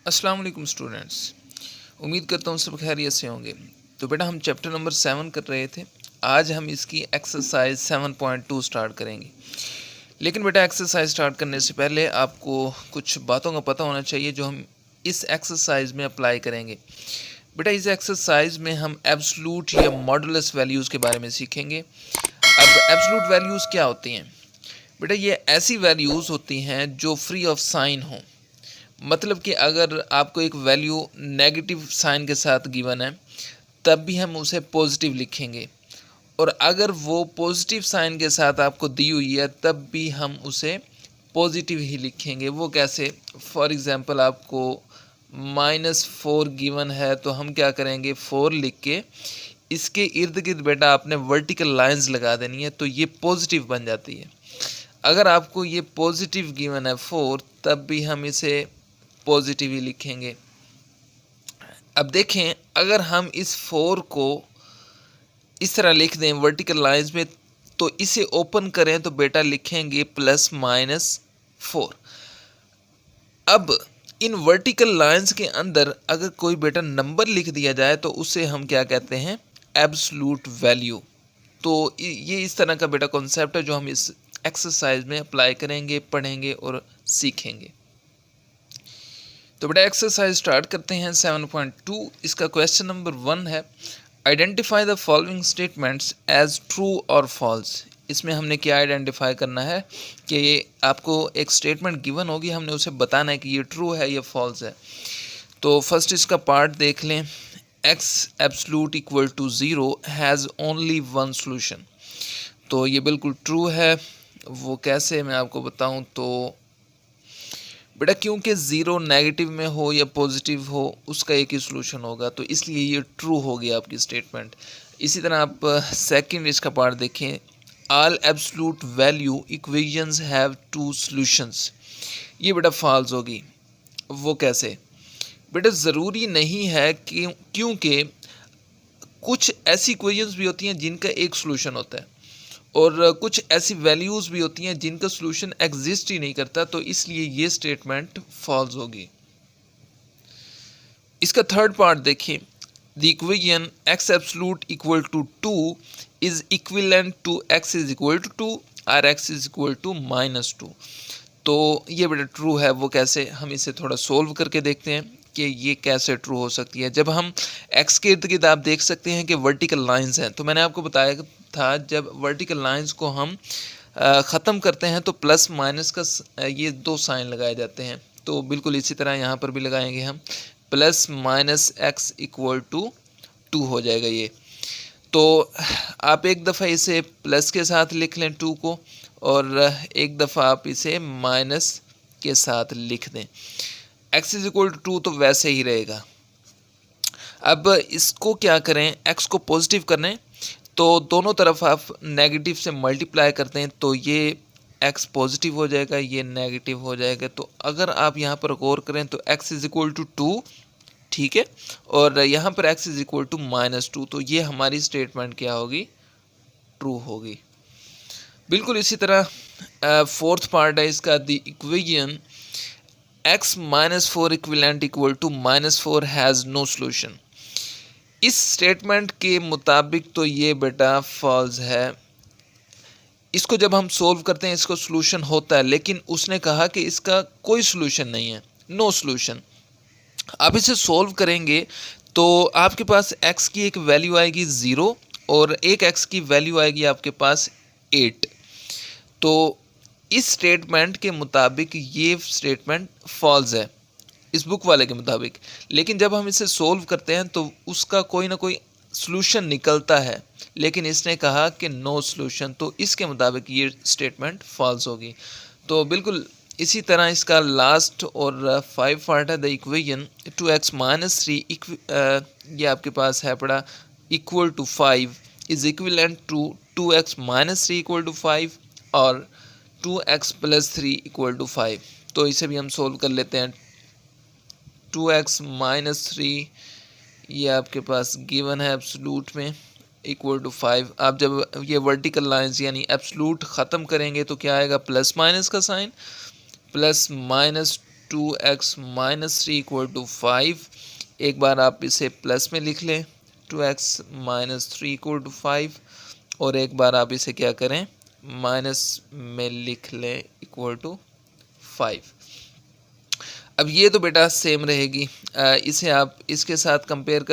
अस्सलाम वालेकुम स्टूडेंट्स। उम्मीद करता हूँ सब खैरियत से होंगे। तो बेटा हम चैप्टर नंबर 7 कर रहे थे। आज हम इसकी एक्सरसाइज 7.2 स्टार्ट करेंगे। लेकिन बेटा एक्सरसाइज स्टार्ट करने से पहले आपको कुछ बातों का पता होना चाहिए जो हम इस एक्सरसाइज में अप्लाई करेंगे। बेटा इस एक्सरसाइज में हम एब्सोल्यूट या मॉडुलस वैल्यूज़ के बारे में सीखेंगे। अब एब्सोल्यूट वैल्यूज़ क्या होती हैं? बेटा ये ऐसी वैल्यूज़ होती हैं जो फ्री ऑफ साइन हों। मतलब कि अगर आपको एक वैल्यू नेगेटिव साइन के साथ गिवन है तब भी हम उसे पॉजिटिव लिखेंगे, और अगर वो पॉजिटिव साइन के साथ आपको दी हुई है तब भी हम उसे पॉजिटिव ही लिखेंगे। वो कैसे? फॉर एग्ज़ाम्पल आपको -4 गिवन है तो हम क्या करेंगे, 4 लिख के इसके इर्द गिर्द बेटा आपने वर्टिकल लाइंस लगा देनी है तो ये पॉजिटिव बन जाती है। अगर आपको ये पॉजिटिव गिवन है 4 तब भी हम इसे पॉजिटिव ही लिखेंगे। अब देखें, अगर हम इस 4 को इस तरह लिख दें वर्टिकल लाइंस में तो इसे ओपन करें तो बेटा लिखेंगे +-4। अब इन वर्टिकल लाइंस के अंदर अगर कोई बेटा नंबर लिख दिया जाए तो उसे हम क्या कहते हैं, एब्सोल्यूट वैल्यू। तो ये इस तरह का बेटा कॉन्सेप्ट है जो हम इस एक्सरसाइज में अप्लाई करेंगे, पढ़ेंगे और सीखेंगे। तो बेटा एक्सरसाइज स्टार्ट करते हैं 7.2। इसका क्वेश्चन नंबर 1 है, identify the following statements as true और फॉल्स। इसमें हमने क्या आइडेंटिफाई करना है कि ये आपको एक स्टेटमेंट गिवन होगी, हमने उसे बताना है कि ये ट्रू है या फॉल्स है। तो फर्स्ट इसका पार्ट देख लें, x absolute equal to 0 has only one solution. तो ये बिल्कुल ट्रू है। वो कैसे, मैं आपको बताऊं तो बेटा क्योंकि ज़ीरो नेगेटिव में हो या पॉजिटिव हो उसका एक ही सोल्यूशन होगा, तो इसलिए ये ट्रू हो गया आपकी स्टेटमेंट। इसी तरह आप सेकंड इसका पार्ट देखें, all absolute value equations have two solutions. ये बेटा फॉल्स होगी। वो कैसे? बेटा ज़रूरी नहीं है कि, क्योंकि कुछ ऐसी इक्वेशंस भी होती हैं जिनका एक सोल्यूशन होता है और कुछ ऐसी वैल्यूज़ भी होती हैं जिनका सॉल्यूशन एग्जिस्ट ही नहीं करता, तो इसलिए ये स्टेटमेंट फॉल्स होगी। इसका थर्ड पार्ट देखिए, the equation x absolute equal to 2 is equivalent to x is equal to 2 और x इज इक्वल टू -2। तो ये बेटा ट्रू है। वो कैसे, हम इसे थोड़ा सोल्व करके देखते हैं कि ये कैसे ट्रू हो सकती है। जब हम x के इर्द गिर्द आप देख सकते हैं कि वर्टिकल लाइंस हैं, तो मैंने आपको बताया था जब वर्टिकल लाइंस को हम ख़त्म करते हैं तो प्लस माइनस का ये दो साइन लगाए जाते हैं। तो बिल्कुल इसी तरह यहाँ पर भी लगाएंगे हम, +-x इक्वल टू 2 हो जाएगा ये। तो आप एक दफ़ा इसे प्लस के साथ लिख लें 2 को, और एक दफ़ा आप इसे माइनस के साथ लिख दें। x इज इक्वल टू 2 तो वैसे ही रहेगा। अब इसको क्या करें, x को पॉजिटिव करें तो दोनों तरफ आप नेगेटिव से मल्टीप्लाई करते हैं तो ये x पॉजिटिव हो जाएगा, ये नेगेटिव हो जाएगा। तो अगर आप यहाँ पर गौर करें तो x इज इक्वल टू 2, ठीक है, और यहाँ पर x इज इक्वल टू -2, तो ये हमारी स्टेटमेंट क्या होगी, ट्रू होगी। बिल्कुल इसी तरह फोर्थ पार्ट है इसका, the equation x -4 equivalent equal to -4 has no solution. इस स्टेटमेंट के मुताबिक तो ये बेटा फॉल्स है। इसको जब हम सोल्व करते हैं इसको सोल्यूशन होता है, लेकिन उसने कहा कि इसका कोई सोल्यूशन नहीं है, नो सोल्यूशन। आप इसे सोल्व करेंगे तो आपके पास x की एक वैल्यू आएगी 0 और एक x की वैल्यू आएगी आपके पास 8। तो इस स्टेटमेंट के मुताबिक ये स्टेटमेंट फॉल्स है, इस बुक वाले के मुताबिक। लेकिन जब हम इसे सोल्व करते हैं तो उसका कोई ना कोई सॉल्यूशन निकलता है, लेकिन इसने कहा कि नो सॉल्यूशन, तो इसके मुताबिक ये स्टेटमेंट फॉल्स होगी। तो बिल्कुल इसी तरह इसका लास्ट और 5 पार्ट है, द इक्वेशन 2x - 3 ये आपके पास है पड़ा equal to 5 is equivalent to 2x - 3 equal to 5 और 2x + 3 इक्वल टू 5। तो इसे भी हम सोल्व कर लेते हैं। 2x - 3 ये आपके पास गिवन है एब्सोल्यूट में इक्वल टू 5। आप जब ये वर्टिकल लाइंस यानी एब्सोल्यूट ख़त्म करेंगे तो क्या आएगा, प्लस माइनस का sign, 2x minus 3 equal to 5। एक बार आप इसे प्लस में लिख लें 2x माइनस 3 इक्वल टू 5, और एक बार आप इसे क्या करें माइनस में लिख लें इक्वल टू 5। अब ये तो बेटा सेम रहेगी, इसे आप इसके साथ कंपेयर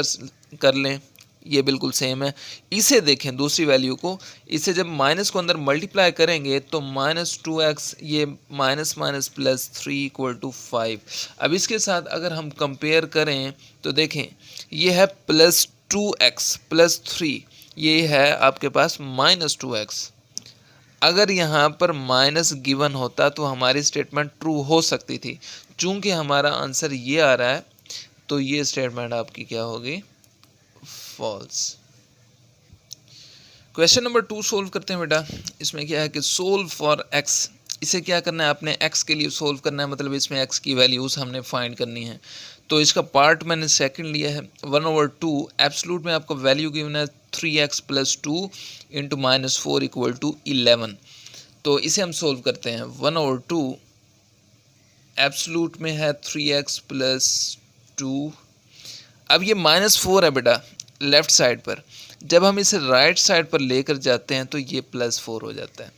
कर लें, ये बिल्कुल सेम है। इसे देखें दूसरी वैल्यू को, इसे जब माइनस को अंदर मल्टीप्लाई करेंगे तो माइनस 2x, ये minus minus plus 3 equal to 5। अब इसके साथ अगर हम कंपेयर करें तो देखें ये है प्लस 2x प्लस 3, ये है आपके पास माइनस 2x। अगर यहाँ पर माइनस गिवन होता तो हमारी स्टेटमेंट ट्रू हो सकती थी। चूंकि हमारा आंसर ये आ रहा है तो ये स्टेटमेंट आपकी क्या होगी, फॉल्स। क्वेश्चन नंबर 2 सोल्व करते हैं बेटा। इसमें क्या है कि सोल्व फॉर x, इसे क्या करना है आपने x के लिए सोल्व करना है, मतलब इसमें x की वैल्यूज हमने फाइंड करनी है। तो इसका पार्ट मैंने सेकंड लिया है 1/2, एब्सोल्यूट में आपको वैल्यू गिवन है 3x plus 2 into minus 4 equal to 11। तो इसे हम सोल्व करते हैं। 1/2 एब्सोल्यूट में है 3x प्लस 2। अब ये माइनस 4 है बेटा लेफ्ट साइड पर, जब हम इसे राइट साइड पर लेकर जाते हैं तो ये प्लस 4 हो जाता है।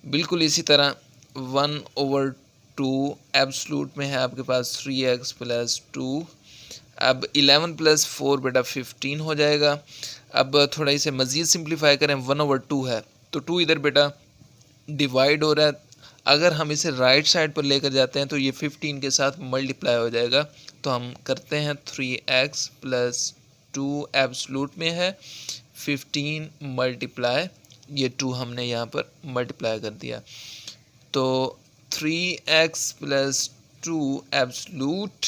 बिल्कुल इसी तरह 1/2 एब्सोल्यूट में है आपके पास 3x प्लस 2। अब 11 प्लस 4 बेटा 15 हो जाएगा। अब थोड़ा इसे मज़ीद सिंप्लीफाई करें, 1/2 है तो 2 इधर बेटा डिवाइड हो रहा है। अगर हम इसे राइट साइड पर लेकर जाते हैं तो ये 15 के साथ मल्टीप्लाई हो जाएगा। तो हम करते हैं 3x प्लस 2 एब्सोल्यूट में है 15 मल्टीप्लाई, ये 2 हमने यहाँ पर मल्टीप्लाई कर दिया। तो 3x plus 2 absolute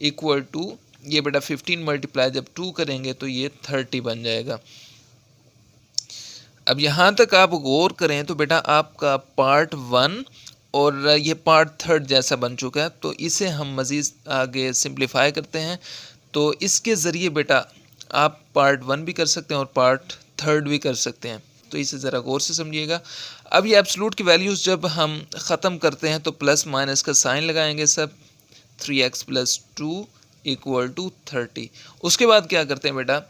equal to, ये बेटा 15 मल्टीप्लाई जब 2 करेंगे तो ये 30 बन जाएगा। अब यहाँ तक आप गौर करें तो बेटा आपका पार्ट 1 और ये पार्ट 3 जैसा बन चुका है। तो इसे हम मज़ीद आगे सिंप्लीफाई करते हैं। तो इसके ज़रिए बेटा आप पार्ट 1 भी कर सकते हैं और पार्ट 3 भी कर सकते हैं। तो इसे ज़रा गौर से समझिएगा। अब ये एब्सोल्यूट की वैल्यूज़ जब हम ख़त्म करते हैं तो प्लस माइनस का साइन लगाएंगे सब, 3x प्लस 2 इक्वल टू 30। उसके बाद क्या करते हैं बेटा,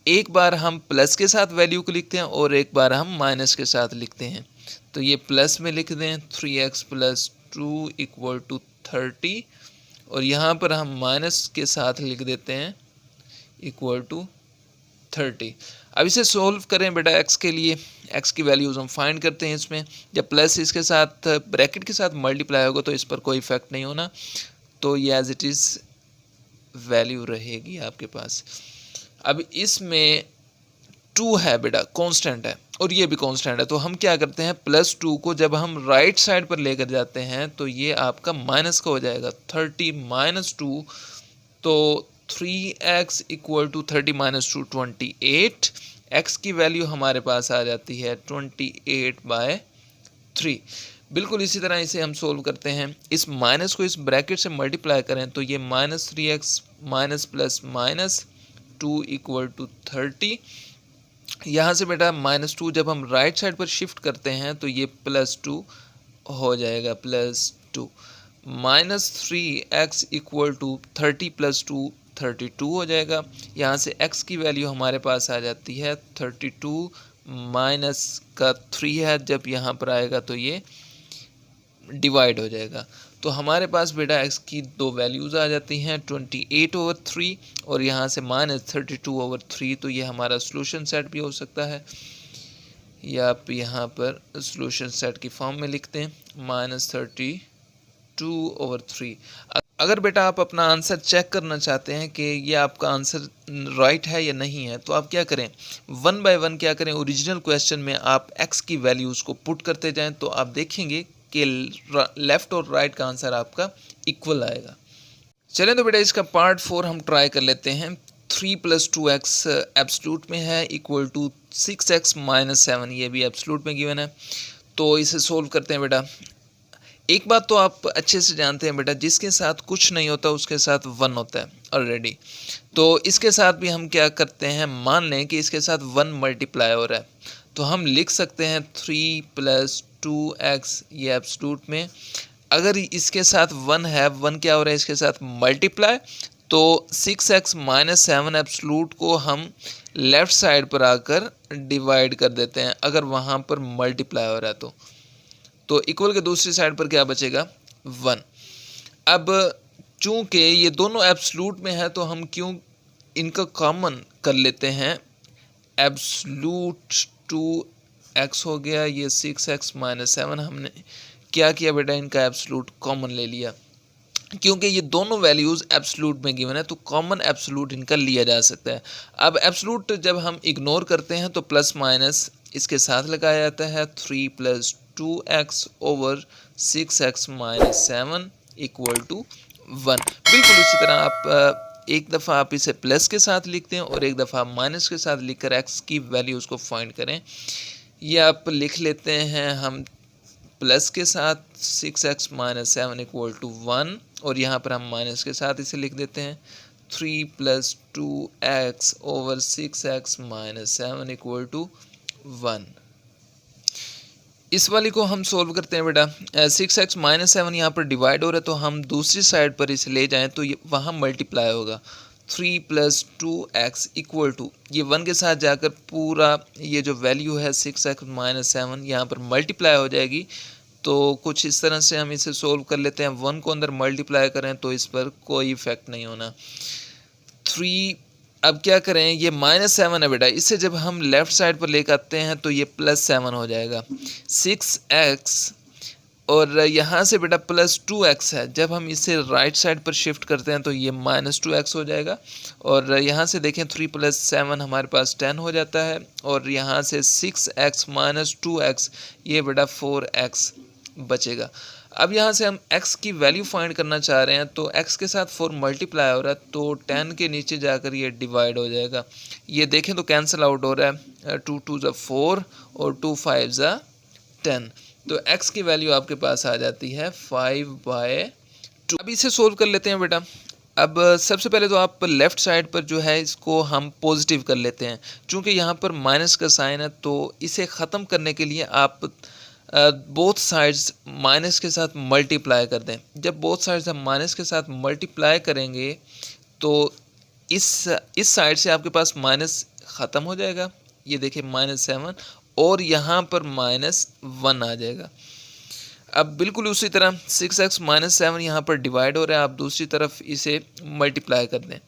एक बार हम प्लस के साथ वैल्यू को लिखते हैं और एक बार हम माइनस के साथ लिखते हैं। तो ये प्लस में लिख दें 3x प्लस 2 इक्वल टू 30, और यहाँ पर हम माइनस के साथ लिख देते हैं इक्वल टू 30। अब इसे सोल्व करें बेटा x के लिए, x की वैल्यूज़ हम फाइंड करते हैं। इसमें जब प्लस इसके साथ ब्रैकेट के साथ मल्टीप्लाई होगा तो इस पर कोई इफेक्ट नहीं होना, तो ये एज इट इज़ वैल्यू रहेगी आपके पास। अब इसमें 2 है बेटा कांस्टेंट है और ये भी कांस्टेंट है, तो हम क्या करते हैं प्लस 2 को जब हम राइट साइड पर लेकर जाते हैं तो ये आपका माइनस का हो जाएगा 30 माइनस 2। तो 3x equal to 30 minus 2 28। x की वैल्यू हमारे पास आ जाती है 28/3। बिल्कुल इसी तरह इसे हम सोल्व करते हैं। इस माइनस को इस ब्रैकेट से मल्टीप्लाई करें तो ये minus 3x minus plus minus 2 equal to 30। यहाँ से बेटा माइनस 2 जब हम राइट साइड पर शिफ्ट करते हैं तो ये प्लस 2 हो जाएगा, plus 2 minus 3x equal to 30 plus 2 32 हो जाएगा। यहाँ से x की वैल्यू हमारे पास आ जाती है 32 माइनस का 3 है, जब यहाँ पर आएगा तो ये डिवाइड हो जाएगा। तो हमारे पास बेटा x की दो वैल्यूज़ आ जाती हैं 28/3 और यहाँ से माइनस 32/3। तो ये हमारा सोल्यूशन सेट भी हो सकता है, या आप यहाँ पर सोल्यूशन सेट की फॉर्म में लिखते हैं माइनस 32/3। अगर बेटा आप अपना आंसर चेक करना चाहते हैं कि ये आपका आंसर राइट है या नहीं है, तो आप क्या करें 1 बाय 1 क्या करें, ओरिजिनल क्वेश्चन में आप x की वैल्यूज़ को पुट करते जाएं तो आप देखेंगे कि लेफ़्ट और राइट का आंसर आपका इक्वल आएगा। चलें तो बेटा इसका पार्ट 4 हम ट्राई कर लेते हैं। 3 + 2x एब्सोल्यूट में है इक्वल टू 6x - 7, ये भी एब्सोल्यूट में गिवन है। तो इसे सोल्व करते हैं बेटा। एक बात तो आप अच्छे से जानते हैं बेटा, जिसके साथ कुछ नहीं होता उसके साथ 1 होता है ऑलरेडी। तो इसके साथ भी हम क्या करते हैं, मान लें कि इसके साथ 1 मल्टीप्लाई हो रहा है, तो हम लिख सकते हैं 3 + 2x, ये एब्सोल्यूट में अगर इसके साथ 1 है, 1 क्या हो रहा है इसके साथ मल्टीप्लाई, तो 6x माइनस 7 एब्सलूट को हम लेफ़्ट साइड पर आकर डिवाइड कर देते हैं अगर वहाँ पर मल्टीप्लाई हो रहा है तो इक्वल के दूसरी साइड पर क्या बचेगा 1। अब चूंकि ये दोनों एब्सलूट में है तो हम क्यों इनका कॉमन कर लेते हैं, एब्सलूट 2x हो गया, ये 6x माइनस 7 हमने क्या किया बेटा, इनका एब्सलूट कॉमन ले लिया। क्योंकि ये दोनों वैल्यूज़ एब्सलूट में गिवन है तो कॉमन एब्सलूट इनका लिया जा सकता है। अब एब्सलूट जब हम इग्नोर करते हैं तो प्लस माइनस इसके साथ लगाया जाता है, 3 + 2x over 6x minus 7 equal to 1। बिल्कुल इसी तरह आप एक दफ़ा आप इसे प्लस के साथ लिखते हैं और एक दफ़ा माइनस के साथ लिखकर x की वैल्यूज़ को फाइंड करें। ये आप लिख लेते हैं हम प्लस के साथ 6x माइनस 7 इक्वल टू 1 और यहाँ पर हम माइनस के साथ इसे लिख देते हैं 3 + 2x over 6x minus 7 equal to 1। इस वाली को हम सोल्व करते हैं बेटा। 6x माइनस 7 यहाँ पर डिवाइड हो रहा है तो हम दूसरी साइड पर इसे ले जाएं तो ये वहाँ मल्टीप्लाई होगा, 3 + 2x इक्वल टू ये 1 के साथ जाकर पूरा ये जो वैल्यू है 6x माइनस 7 यहाँ पर मल्टीप्लाई हो जाएगी। तो कुछ इस तरह से हम इसे सोल्व कर लेते हैं। 1 को अंदर मल्टीप्लाई करें तो इस पर कोई इफेक्ट नहीं होना। 3 अब क्या करें, ये माइनस 7 है बेटा, इसे जब हम लेफ़्ट साइड पर लेकर आते हैं तो ये प्लस 7 हो जाएगा। 6x और यहाँ से बेटा प्लस 2x है, जब हम इसे राइट साइड पर शिफ्ट करते हैं तो ये माइनस 2x हो जाएगा। और यहाँ से देखें 3 + 7 हमारे पास 10 हो जाता है और यहाँ से 6x माइनस 2x ये बेटा 4x बचेगा। अब यहाँ से हम x की वैल्यू फाइंड करना चाह रहे हैं तो x के साथ 4 मल्टीप्लाई हो रहा है तो 10 के नीचे जाकर ये डिवाइड हो जाएगा। ये देखें तो कैंसिल आउट हो रहा है, 2 × 2 = 4 और 2 × 5 = 10, तो x की वैल्यू आपके पास आ जाती है 5/2। अब इसे सोल्व कर लेते हैं बेटा। अब सबसे पहले तो आप लेफ़्ट साइड पर जो है इसको हम पॉजिटिव कर लेते हैं, चूँकि यहाँ पर माइनस का साइन है तो इसे ख़त्म करने के लिए आप बोथ साइड्स माइनस के साथ मल्टीप्लाई कर दें। जब बोथ साइड्स हम माइनस के साथ मल्टीप्लाई करेंगे तो इस साइड से आपके पास माइनस ख़त्म हो जाएगा, ये देखिए -7 और यहाँ पर -1 आ जाएगा। अब बिल्कुल उसी तरह 6x माइनस 7 यहाँ पर डिवाइड हो रहा है, आप दूसरी तरफ इसे मल्टीप्लाई कर दें,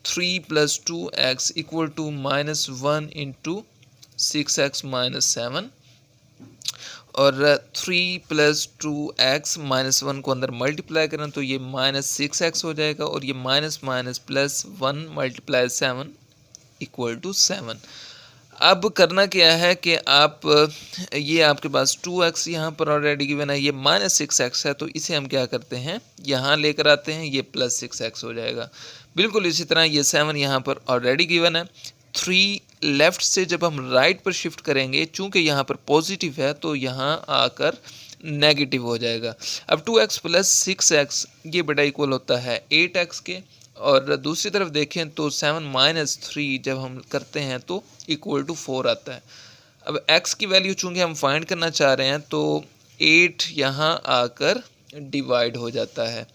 3 + 2x equal to -1 × 6x minus 7 और 3 + 2x -1 को अंदर मल्टीप्लाई करें तो ये -6x हो जाएगा और ये minus minus plus 1 × 7 equal to 7। अब करना क्या है कि आप ये आपके पास 2x यहाँ पर ऑलरेडी गिवन है, ये -6x है तो इसे हम क्या करते हैं यहाँ लेकर आते हैं, ये +6x हो जाएगा। बिल्कुल इसी तरह ये 7 यहाँ पर ऑलरेडी गिवन है। 3 लेफ़्ट से जब हम राइट पर शिफ्ट करेंगे, चूँकि यहाँ पर पॉजिटिव है तो यहाँ आकर नेगेटिव हो जाएगा। अब 2x + 6x ये बेटा इक्वल होता है 8x के, और दूसरी तरफ देखें तो 7 - 3 जब हम करते हैं तो इक्वल टू 4 आता है। अब x की वैल्यू चूँकि हम फाइंड करना चाह रहे हैं तो 8 यहाँ आकर डिवाइड हो जाता है।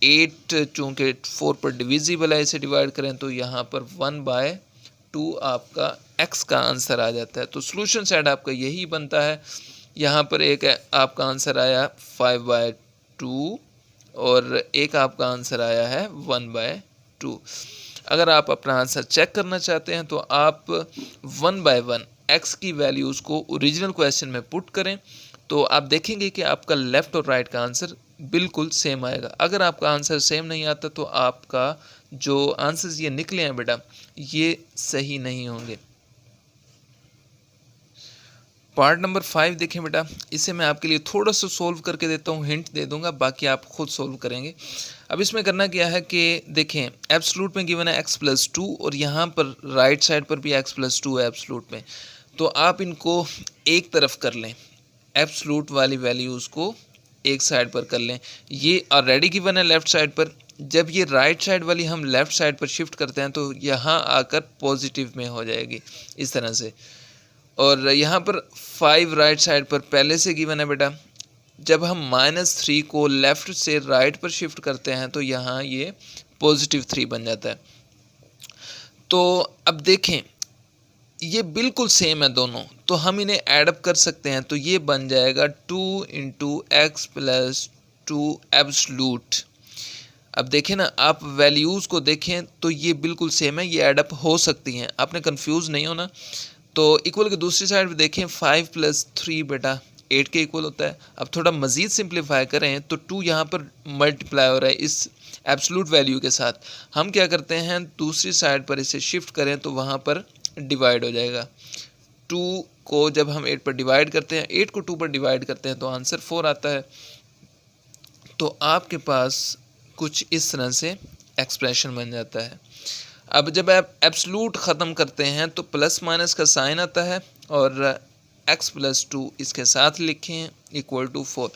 8 चूँकि 4 पर डिविजिबल है, इसे डिवाइड करें तो यहाँ पर 1/2 आपका x का आंसर आ जाता है। तो सॉल्यूशन साइड आपका यही बनता है। यहाँ पर एक आपका आंसर आया 5/2 और एक आपका आंसर आया है 1/2। अगर आप अपना आंसर चेक करना चाहते हैं तो आप 1/1 x की वैल्यूज़ को ओरिजिनल क्वेश्चन में पुट करें तो आप देखेंगे कि आपका लेफ़्ट और राइट का आंसर बिल्कुल सेम आएगा। अगर आपका आंसर सेम नहीं आता तो आपका जो आंसर्स ये निकले हैं बेटा ये सही नहीं होंगे। पार्ट नंबर 5 देखें बेटा, इसे मैं आपके लिए थोड़ा सा सोल्व करके देता हूँ, हिंट दे दूंगा, बाकी आप खुद सोल्व करेंगे। अब इसमें करना क्या है कि देखें एब्सोल्यूट में गिवन है x + 2 और यहाँ पर राइट साइड पर भी x + 2 है एब्सोल्यूट में, तो आप इनको एक तरफ कर लें, एब्सोल्यूट वाली वैल्यूज़ को एक साइड पर कर लें। ये ऑलरेडी गिवन है लेफ़्ट साइड पर, जब ये राइट साइड वाली हम लेफ़्ट साइड पर शिफ्ट करते हैं तो यहाँ आकर पॉजिटिव में हो जाएगी इस तरह से। और यहाँ पर 5 राइट साइड पर पहले से गिवन है बेटा, जब हम -3 को लेफ़्ट से राइट पर शिफ्ट करते हैं तो यहाँ ये +3 बन जाता है। तो अब देखें ये बिल्कुल सेम है दोनों, तो हम इन्हें ऐड अप कर सकते हैं, तो ये बन जाएगा 2 × x + 2 एब्सलूट। अब देखें ना, आप वैल्यूज़ को देखें तो ये बिल्कुल सेम है, ये ऐड अप हो सकती हैं, आपने कंफ्यूज नहीं होना। तो इक्वल की दूसरी साइड पे देखें 5 + 3 बेटा 8 के इक्वल होता है। अब थोड़ा मज़ीद सिंप्लीफाई करें तो 2 यहाँ पर मल्टीप्लाई हो रहा है इस एब्सलूट वैल्यू के साथ। हम क्या करते हैं, दूसरी साइड पर इसे शिफ्ट करें तो वहाँ पर डिवाइड हो जाएगा। 2 को जब हम 8 पर डिवाइड करते हैं, 8 को 2 पर डिवाइड करते हैं तो आंसर 4 आता है। तो आपके पास कुछ इस तरह से एक्सप्रेशन बन जाता है। अब जब आप एब्सलूट ख़त्म करते हैं तो प्लस माइनस का साइन आता है और x + 2 इसके साथ लिखें = 4।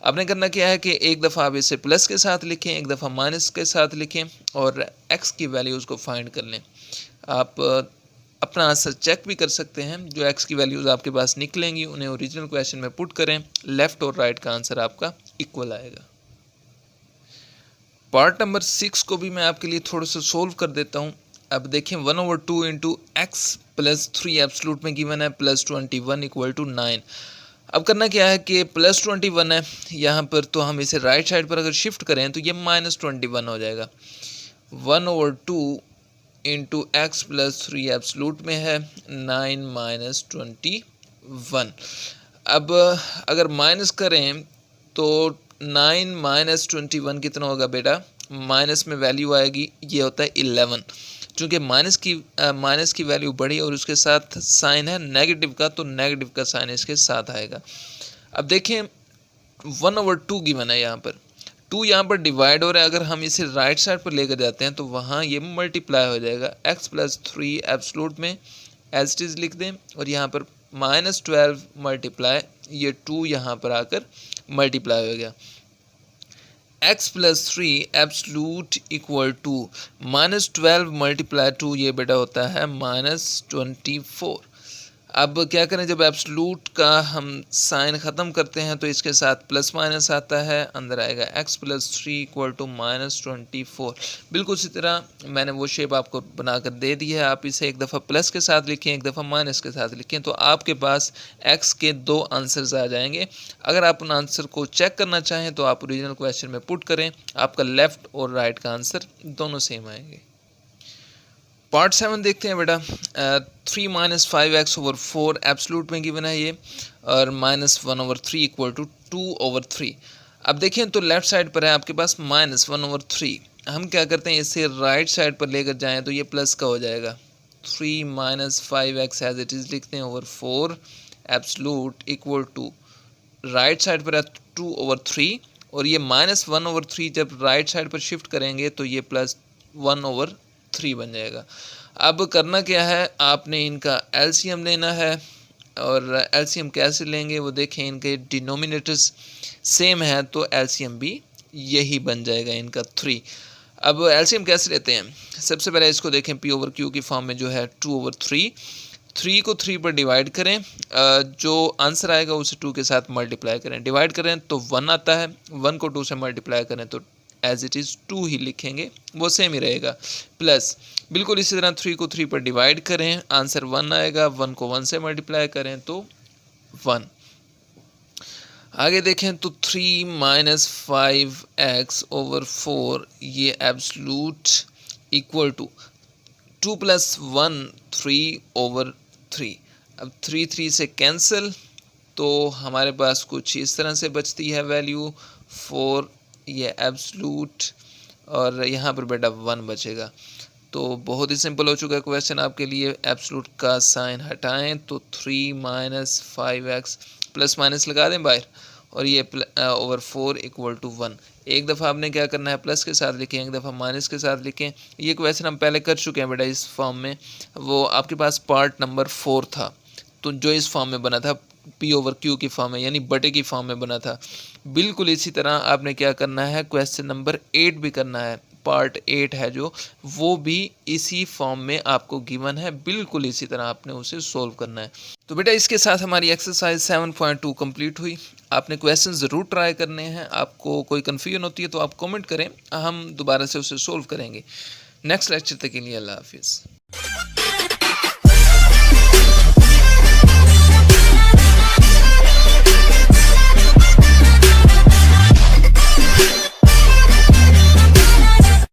आपने करना क्या है कि एक दफ़ा आप इसे प्लस के साथ लिखें, एक दफ़ा माइनस के साथ लिखें और x की वैल्यूज़ को फाइंड कर लें। आप अपना आंसर चेक भी कर सकते हैं, जो x की वैल्यूज़ आपके पास निकलेंगी उन्हें ओरिजिनल क्वेश्चन में पुट करें, लेफ़्ट और राइट का आंसर आपका इक्वल आएगा। पार्ट नंबर 6 को भी मैं आपके लिए थोड़ा सा सोल्व कर देता हूँ। अब देखें 1/2 × x + 3 एब्सलूट में गिवन है +21 = 9। अब करना क्या है कि +21 है यहाँ पर, तो हम इसे राइट साइड पर अगर शिफ्ट करें तो ये -21 हो जाएगा। 1/2 × x + 3 एब्सलूट में है 9 - 21। अब अगर माइनस करें तो 9 - 21 कितना होगा बेटा, माइनस में वैल्यू आएगी, ये होता है 11। चूँकि माइनस की वैल्यू बढ़ी और उसके साथ साइन है नेगेटिव का, तो नेगेटिव का साइन इसके साथ आएगा। अब देखें 1/2 गिवन है यहाँ पर, 2 यहाँ पर डिवाइड हो रहा है, अगर हम इसे राइट साइड पर लेकर जाते हैं तो वहाँ ये मल्टीप्लाई हो जाएगा। x + 3 एब्सलूट में एज इट इज़ लिख दें और यहाँ पर -12 मल्टीप्लाई, ये 2 यहाँ पर आकर मल्टीप्लाई हो गया। x + 3 एब्सलूट = -12 × 2, ये बेटा होता है -24। अब क्या करें, जब एब्सलूट का हम साइन ख़त्म करते हैं तो इसके साथ प्लस माइनस आता है, अंदर आएगा x + 3 = -24। बिल्कुल इसी तरह मैंने वो शेप आपको बनाकर दे दी है, आप इसे एक दफ़ा प्लस के साथ लिखें, एक दफ़ा माइनस के साथ लिखें, तो आपके पास x के 2 आंसर्स आ जाएंगे। अगर आप उन आंसर को चेक करना चाहें तो आप ओरिजिनल क्वेश्चन में पुट करें, आपका लेफ़्ट और राइट का आंसर दोनों सेम आएंगे। पार्ट 7 देखते हैं बेटा। 3 - 5x/4 एब्सलूट में गिवन है ये, और -1/3 = 2/3। अब देखें तो लेफ़्ट साइड पर है आपके पास -1/3। हम क्या करते हैं, इसे राइट साइड पर लेकर जाएं तो ये प्लस का हो जाएगा। 3 - 5x एज इट इज़ लिखते हैं /4 एब्सलूट = राइट साइड पर है 2/3 और ये -1/3 जब राइट साइड पर शिफ्ट करेंगे तो ये +1/3 बन जाएगा। अब करना क्या है, आपने इनका एलसीएम लेना है, और एलसीएम कैसे लेंगे वो देखें, इनके डिनोमिनेटर्स सेम है तो एलसीएम भी यही बन जाएगा इनका 3। अब एलसीएम कैसे लेते हैं, सबसे पहले इसको देखें p/q की फॉर्म में जो है 2/3, 3 को 3 पर डिवाइड करें, जो आंसर आएगा उसे 2 के साथ मल्टीप्लाई करें, डिवाइड करें तो 1 आता है, 1 को 2 से मल्टीप्लाई करें तो एज इट इज़ 2 ही लिखेंगे, वो सेम ही रहेगा, प्लस बिल्कुल इसी तरह 3 को 3 पर डिवाइड करें, आंसर 1 आएगा, 1 को 1 से मल्टीप्लाई करें तो 1। आगे देखें तो 3 - 5x/4 ये एब्सलूट = 2 + 1 3/3। अब 3 से कैंसिल, तो हमारे पास कुछ इस तरह से बचती है वैल्यू 4, ये एब्सलूट, और यहाँ पर बेटा 1 बचेगा। तो बहुत ही सिंपल हो चुका है क्वेश्चन आपके लिए। एब्सलूट का साइन हटाएं तो 3 - 5x प्लस माइनस लगा दें बाहर, और ये /4 = 1। एक दफ़ा आपने क्या करना है, प्लस के साथ लिखें, एक दफ़ा माइनस के साथ लिखें। ये क्वेश्चन हम पहले कर चुके हैं बेटा इस फॉर्म में, वो आपके पास पार्ट नंबर 4 था, तो जो इस फॉर्म में बना था p/q की फॉर्म में, यानी बटे की फॉर्म में बना था। बिल्कुल इसी तरह आपने क्या करना है, क्वेश्चन नंबर 8 भी करना है। पार्ट 8 है जो, वो भी इसी फॉर्म में आपको गिवन है, बिल्कुल इसी तरह आपने उसे सोल्व करना है। तो बेटा इसके साथ हमारी एक्सरसाइज 7.2 कंप्लीट हुई। आपने क्वेश्चन ज़रूर ट्राई करने हैं। आपको कोई कन्फ्यूजन होती है तो आप कमेंट करें, हम दोबारा से उसे सोल्व करेंगे। नेक्स्ट लेक्चर तक के लिए अल्लाह हाफिज़।